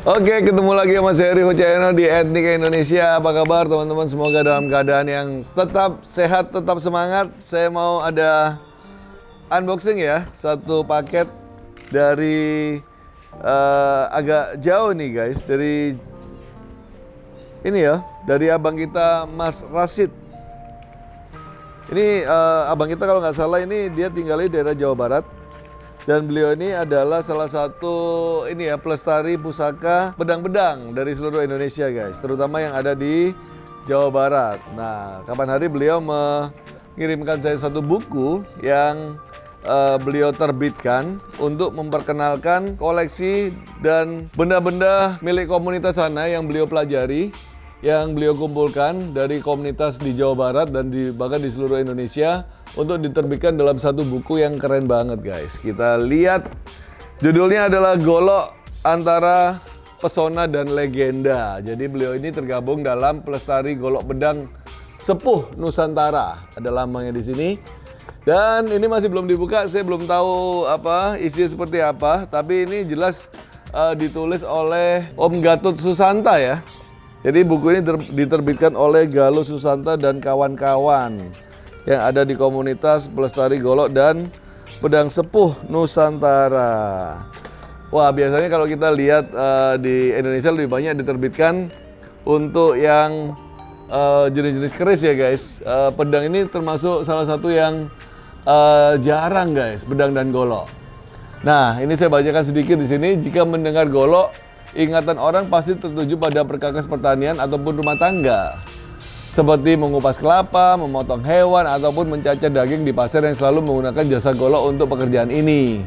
Oke, ketemu lagi sama saya Riho Channel di Etnik Indonesia. Apa kabar teman-teman? Semoga dalam keadaan yang tetap sehat, tetap semangat. Saya mau ada unboxing ya, satu paket dari agak jauh nih guys, dari ini ya, dari abang kita Mas Rashid. Ini abang kita kalau nggak salah ini dia tinggal di daerah Jawa Barat. Dan beliau ini adalah salah satu ini ya pelestari pusaka bedang-bedang dari seluruh Indonesia guys, terutama yang ada di Jawa Barat. Nah, kapan hari beliau mengirimkan saya satu buku yang beliau terbitkan untuk memperkenalkan koleksi dan benda-benda milik komunitas sana yang beliau pelajari, yang beliau kumpulkan dari komunitas di Jawa Barat dan bahkan di seluruh Indonesia untuk diterbitkan dalam satu buku yang keren banget guys. Kita lihat, judulnya adalah Golok Antara Pesona dan Legenda. Jadi beliau ini tergabung dalam pelestari golok bedang sepuh Nusantara. Ada lambangnya di sini. Dan ini masih belum dibuka, saya belum tahu apa isinya seperti apa. Tapi ini jelas ditulis oleh Om Gatot Susanta ya. Jadi buku ini diterbitkan oleh Galuh Susanta dan kawan-kawan yang ada di komunitas pelestari golok dan pedang sepuh Nusantara. Wah, biasanya kalau kita lihat di Indonesia lebih banyak diterbitkan untuk yang jenis-jenis keris ya guys. Pedang ini termasuk salah satu yang jarang guys, pedang dan golok. Nah, ini saya bacakan sedikit di sini. Jika mendengar golok, ingatan orang pasti tertuju pada perkakas pertanian ataupun rumah tangga, seperti mengupas kelapa, memotong hewan, ataupun mencacah daging di pasar yang selalu menggunakan jasa golok untuk pekerjaan ini.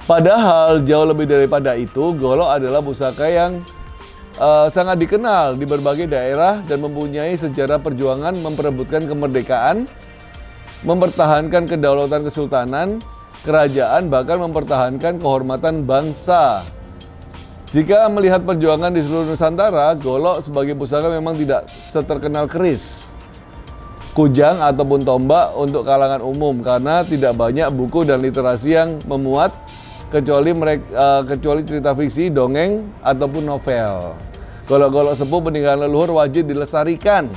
Padahal jauh lebih daripada itu, golok adalah pusaka yang sangat dikenal di berbagai daerah dan mempunyai sejarah perjuangan memperebutkan kemerdekaan, mempertahankan kedaulatan kesultanan, kerajaan, bahkan mempertahankan kehormatan bangsa. Jika melihat perjuangan di seluruh Nusantara, golok sebagai pusaka memang tidak seterkenal keris, kujang ataupun tombak untuk kalangan umum karena tidak banyak buku dan literasi yang memuat kecuali cerita fiksi, dongeng ataupun novel. Golok-golok sepuh peninggalan leluhur wajib dilestarikan,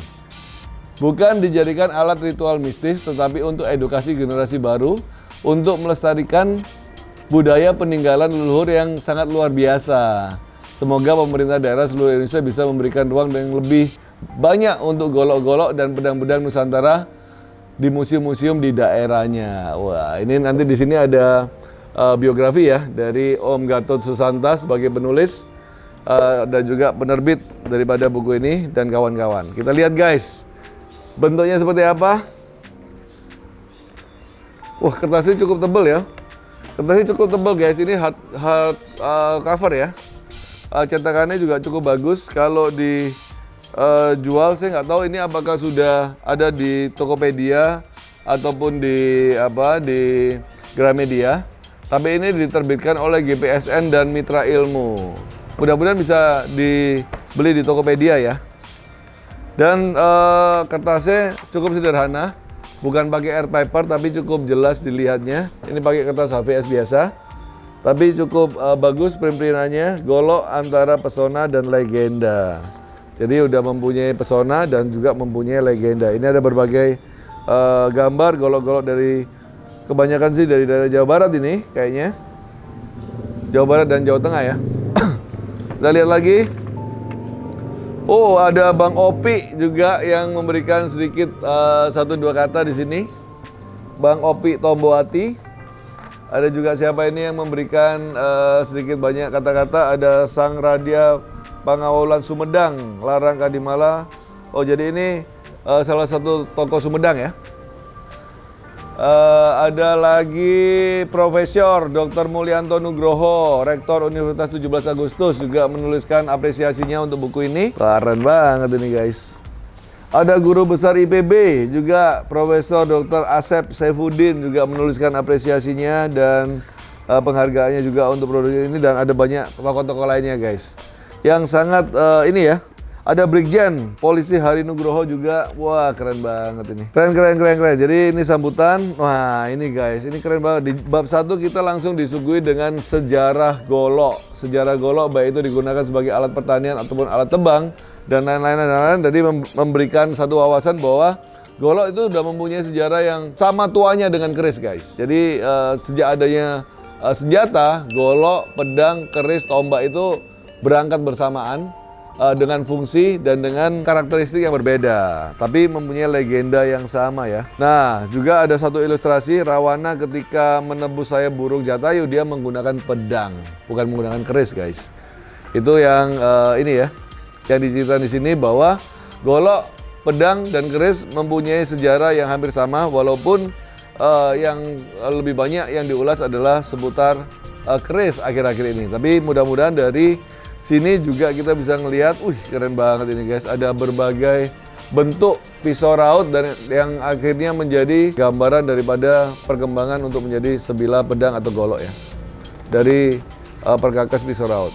bukan dijadikan alat ritual mistis, tetapi untuk edukasi generasi baru untuk melestarikan budaya peninggalan leluhur yang sangat luar biasa. Semoga pemerintah daerah seluruh Indonesia bisa memberikan ruang yang lebih banyak untuk golok-golok dan pedang-pedang Nusantara di museum-museum di daerahnya. Wah, ini nanti di sini ada biografi ya dari Om Gatot Susanta sebagai penulis dan juga penerbit daripada buku ini dan kawan-kawan. Kita lihat guys, bentuknya seperti apa. Wah, kertasnya cukup tebal ya. Kertasnya cukup tebal guys, ini hard cover ya. Cetakannya juga cukup bagus. Kalau dijual saya nggak tahu ini apakah sudah ada di Tokopedia ataupun di Gramedia. Tapi ini diterbitkan oleh GPSN dan Mitra Ilmu. Mudah-mudahan bisa dibeli di Tokopedia ya. Dan kertasnya cukup sederhana. Bukan pakai air paper tapi cukup jelas dilihatnya. Ini pakai kertas HVS biasa. Tapi cukup bagus print-printannya. Golok Antara Pesona dan Legenda. Jadi udah mempunyai pesona dan juga mempunyai legenda. Ini ada berbagai gambar golok-golok dari kebanyakan sih dari daerah Jawa Barat ini kayaknya. Jawa Barat dan Jawa Tengah ya. Kita lihat lagi. Oh, ada Bang Opi juga yang memberikan sedikit 1-2 kata di sini. Bang Opi Tomboati. Ada juga siapa ini yang memberikan sedikit banyak kata-kata. Ada Sang Radia Pangawulan Sumedang, Larang Kadimala. Oh, jadi ini salah satu tokoh Sumedang ya. Ada lagi Profesor Dr. Mulyanto Nugroho, Rektor Universitas 17 Agustus juga menuliskan apresiasinya untuk buku ini. Keren banget ini guys. Ada Guru Besar IPB juga Profesor Dr. Asep Saifuddin juga menuliskan apresiasinya dan penghargaannya juga untuk produk ini, dan ada banyak tokoh-tokoh lainnya guys. Yang sangat ini ya, Ada Brigjen Polisi Hari Nugroho juga. Wah, keren banget ini. Keren. Jadi ini sambutan. Wah, ini guys, ini keren banget. Di bab 1 kita langsung disuguhi dengan sejarah golok. Sejarah golok baik itu digunakan sebagai alat pertanian ataupun alat tebang dan lain-lain. Jadi memberikan satu wawasan bahwa golok itu sudah mempunyai sejarah yang sama tuanya dengan keris, guys. Jadi sejak adanya senjata, golok, pedang, keris, tombak itu berangkat bersamaan dengan fungsi dan dengan karakteristik yang berbeda, tapi mempunyai legenda yang sama ya. Nah, juga ada satu ilustrasi Rawana ketika menebus sayap burung Jatayu, dia menggunakan pedang, bukan menggunakan keris, guys. Itu yang ini ya, yang diceritakan di sini bahwa golok, pedang, dan keris mempunyai sejarah yang hampir sama, walaupun yang lebih banyak yang diulas adalah seputar keris akhir-akhir ini. Tapi mudah-mudahan dari sini juga kita bisa ngelihat, keren banget ini guys. Ada berbagai bentuk pisau raut dan yang akhirnya menjadi gambaran daripada perkembangan untuk menjadi sebilah pedang atau golok ya. Dari perkakas pisau raut.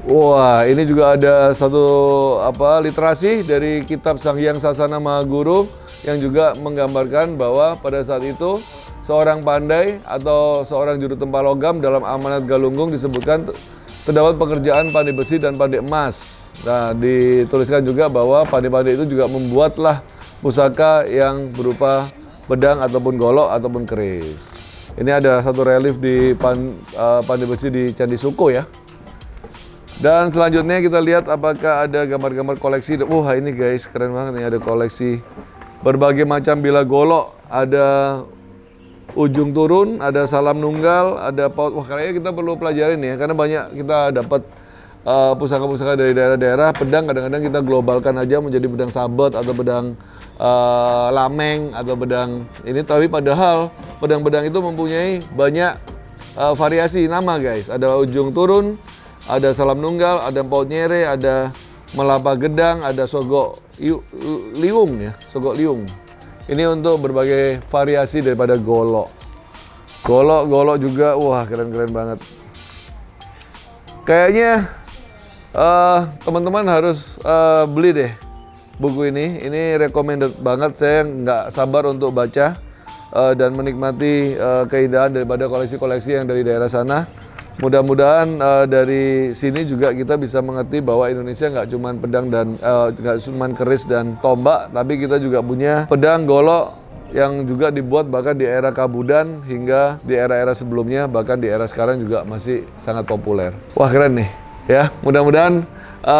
Wah, ini juga ada satu literasi dari kitab Sang Hyang Sasana Mahaguru yang juga menggambarkan bahwa pada saat itu seorang pandai atau seorang juru tempa logam dalam amanat Galunggung disebutkan terdapat pekerjaan pandai besi dan pandai emas. Nah, dituliskan juga bahwa pandai-pandai itu juga membuatlah pusaka yang berupa pedang ataupun golok ataupun keris. Ini ada satu relief di pandai besi di Candi Suko ya. Dan selanjutnya kita lihat apakah ada gambar-gambar koleksi. Wah, ini guys, keren banget nih, ada koleksi berbagai macam bila golok, ada ujung turun, ada salam nunggal, ada paut. Wah, kayaknya kita perlu pelajarin ya, karena banyak kita dapat pusaka-pusaka dari daerah-daerah. Pedang kadang-kadang kita globalkan aja menjadi pedang sabet atau pedang lameng atau pedang ini, tapi padahal pedang-pedang itu mempunyai banyak variasi nama guys. Ada ujung turun, ada salam nunggal, ada paut nyere, ada melapa gedang, ada sogok liung ya, sogok liung. Ini untuk berbagai variasi daripada golok. Golok juga, wah keren-keren banget. Kayaknya teman-teman harus beli deh buku ini. Ini recommended banget, saya nggak sabar untuk baca dan menikmati keindahan daripada koleksi-koleksi yang dari daerah sana. Mudah-mudahan dari sini juga kita bisa mengerti bahwa Indonesia nggak cuma pedang dan nggak cuma keris dan tombak, tapi kita juga punya pedang, golok yang juga dibuat bahkan di era Kabudan hingga di era-era sebelumnya, bahkan di era sekarang juga masih sangat populer. Wah, keren nih ya. Mudah-mudahan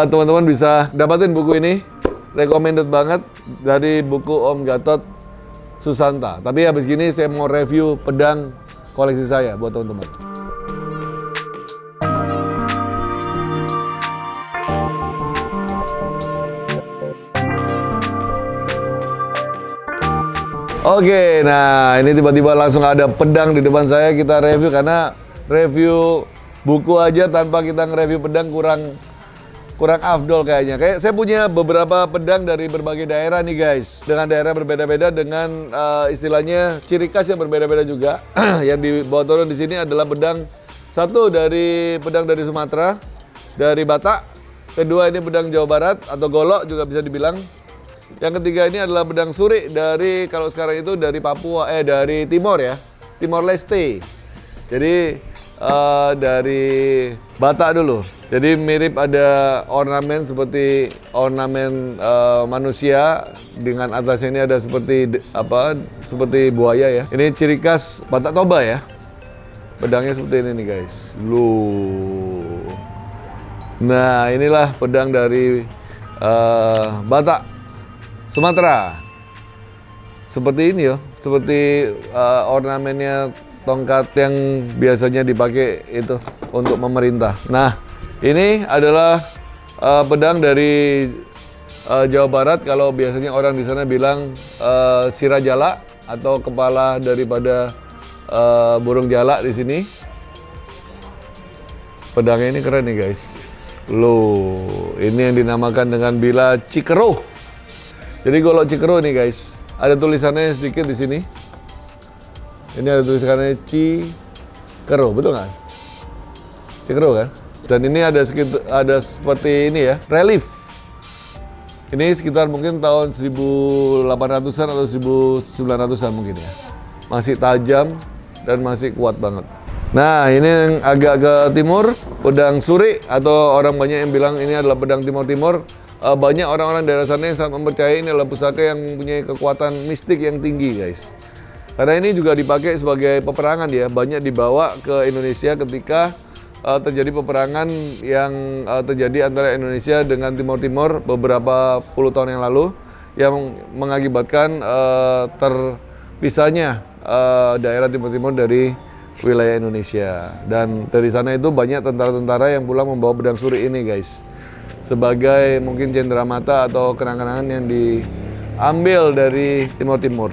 teman-teman bisa dapatin buku ini, recommended banget, dari buku Om Gatot Susanta. Tapi habis gini saya mau review pedang koleksi saya buat teman-teman. Oke, nah ini tiba-tiba langsung ada pedang di depan saya, kita review, karena review buku aja tanpa kita nge-review pedang kurang afdol kayaknya. Kayak saya punya beberapa pedang dari berbagai daerah nih guys, dengan daerah berbeda-beda, dengan istilahnya ciri khas yang berbeda-beda juga. Yang dibawa turun di sini adalah pedang satu dari pedang dari Sumatera, dari Batak. Kedua ini pedang Jawa Barat atau golok juga bisa dibilang. Yang ketiga ini adalah pedang suri dari, kalau sekarang itu dari Papua, dari Timor ya, Timor Leste. Jadi dari Batak dulu. Jadi mirip, ada ornamen seperti ornamen manusia, dengan atasnya ini ada seperti buaya ya. Ini ciri khas Batak Toba ya. Pedangnya seperti ini nih guys. Nah, inilah pedang dari Batak Sumatera. Seperti ini ya, seperti ornamennya tongkat yang biasanya dipakai itu untuk memerintah. Nah, ini adalah pedang dari Jawa Barat. Kalau biasanya orang di sana bilang sirajala atau kepala daripada burung jalak di sini. Pedangnya ini keren nih guys. Loh, ini yang dinamakan dengan bila Cikeruh. Jadi golok Cikeruh nih guys, ada tulisannya sedikit di sini. Ini ada tulisannya Cikeruh, betul nggak? Cikeruh kan? Dan ini ada seperti ini ya, relief. Ini sekitar mungkin tahun 1800-an atau 1900-an mungkin ya. Masih tajam dan masih kuat banget. Nah, ini yang agak ke timur, pedang suri, atau orang banyak yang bilang ini adalah pedang timur-timur. Banyak orang-orang daerah sana yang sangat mempercayai ini adalah pusaka yang mempunyai kekuatan mistik yang tinggi, guys. Karena ini juga dipakai sebagai peperangan ya, banyak dibawa ke Indonesia ketika terjadi peperangan yang terjadi antara Indonesia dengan Timur Timur beberapa puluh tahun yang lalu, yang mengakibatkan terpisahnya daerah Timur Timur dari wilayah Indonesia. Dan dari sana itu banyak tentara-tentara yang pulang membawa pedang suri ini, guys, sebagai mungkin cenderamata atau kenang-kenangan yang diambil dari Timur Timur.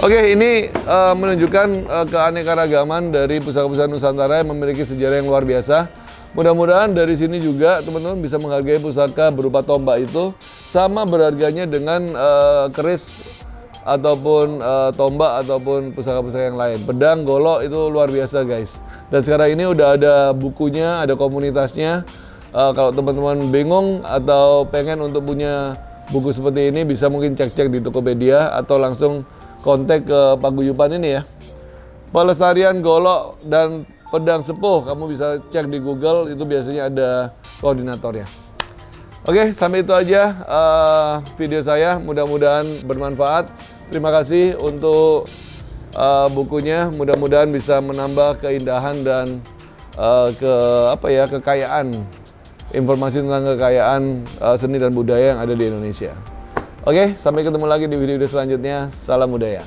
Oke, ini menunjukkan keanekaragaman dari pusaka-pusaka Nusantara yang memiliki sejarah yang luar biasa. Mudah-mudahan dari sini juga teman-teman bisa menghargai pusaka berupa tombak itu sama berharganya dengan keris ataupun tombak ataupun pusaka-pusaka yang lain. Pedang, golok itu luar biasa, guys. Dan sekarang ini udah ada bukunya, ada komunitasnya. Kalau teman-teman bingung atau pengen untuk punya buku seperti ini, bisa mungkin cek-cek di Tokopedia atau langsung kontak ke paguyuban ini ya. Pelestarian golok dan pedang sepuh, kamu bisa cek di Google, itu biasanya ada koordinatornya. Oke, sampai itu aja video saya, mudah-mudahan bermanfaat. Terima kasih untuk bukunya, mudah-mudahan bisa menambah keindahan dan kekayaan, informasi tentang kekayaan seni dan budaya yang ada di Indonesia. Oke, sampai ketemu lagi di video-video selanjutnya. Salam budaya.